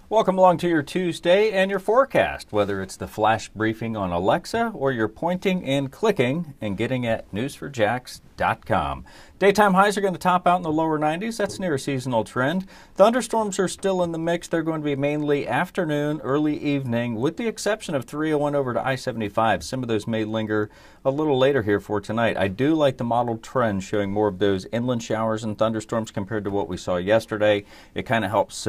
Welcome along to your Tuesday and your forecast, whether it's the flash briefing on Alexa or you're pointing and clicking and getting at newsforjacks.com. Daytime highs are going to top out in the lower 90s. That's near a seasonal trend. Thunderstorms are still in the mix. They're going to be mainly afternoon, early evening, with the exception of 301 over to I-75. Some of those may linger a little later here for tonight. I do like the modeled trend showing more of those inland showers and thunderstorms compared to what we saw yesterday. It kind of helps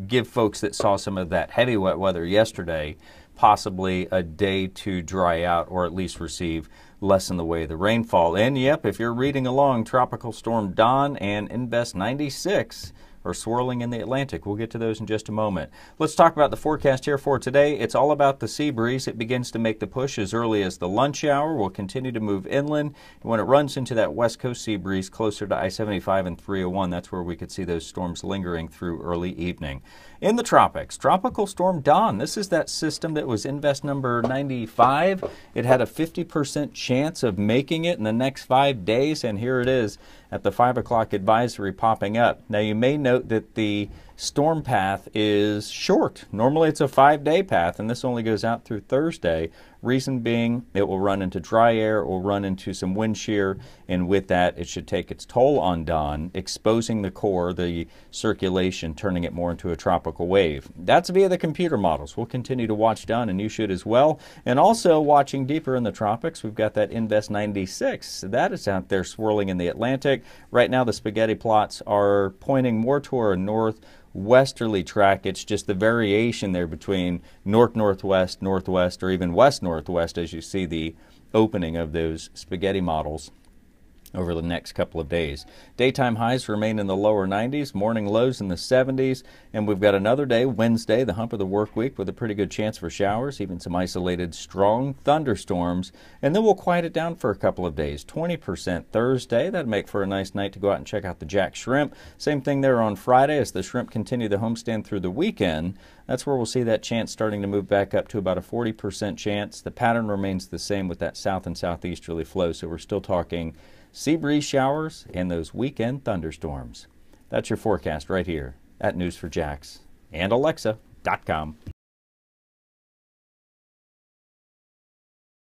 give folks that saw some of that heavy wet weather yesterday possibly a day to dry out or at least receive less in the way of the rainfall. And yep, if you're reading along, Tropical Storm Don and Invest 96 are swirling in the Atlantic. We'll get to those in just a moment. Let's talk about the forecast here for today. It's all about the sea breeze. It begins to make the push as early as the lunch hour. We'll continue to move inland. And when it runs into that west coast sea breeze closer to I-75 and 301, that's where we could see those storms lingering through early evening. In the tropics, Tropical Storm Don. This is that system that was Invest number 95. It had a 50% chance of making it in the next 5 days, and here it is at the 5 o'clock advisory popping up. Now you may note that the storm path is short. Normally it's a 5-day path, and this only goes out through Thursday. Reason being, it will run into dry air, it will run into some wind shear, and with that it should take its toll on Don, exposing the core, the circulation, turning it more into a tropical wave. That's via the computer models. We'll continue to watch Don, and you should as well. And also watching deeper in the tropics, we've got that Invest 96. That is out there swirling in the Atlantic. Right now the spaghetti plots are pointing more toward a northwesterly track. It's just the variation there between north-northwest, northwest, or even west-northwest as you see the opening of those spaghetti models over the next couple of days. Daytime highs remain in the lower 90s, morning lows in the 70s, and we've got another day, Wednesday, the hump of the work week, with a pretty good chance for showers, even some isolated strong thunderstorms, and then we'll quiet it down for a couple of days. 20% Thursday. That'd make for a nice night to go out and check out the jack shrimp. Same thing there on Friday as the shrimp continue the homestand through the weekend. That's where we'll see that chance starting to move back up to about a 40% chance. The pattern remains the same with that south and southeasterly flow, so we're still talking sea breeze showers and those weekend thunderstorms. That's your forecast right here at News4Jax and Alexa.com.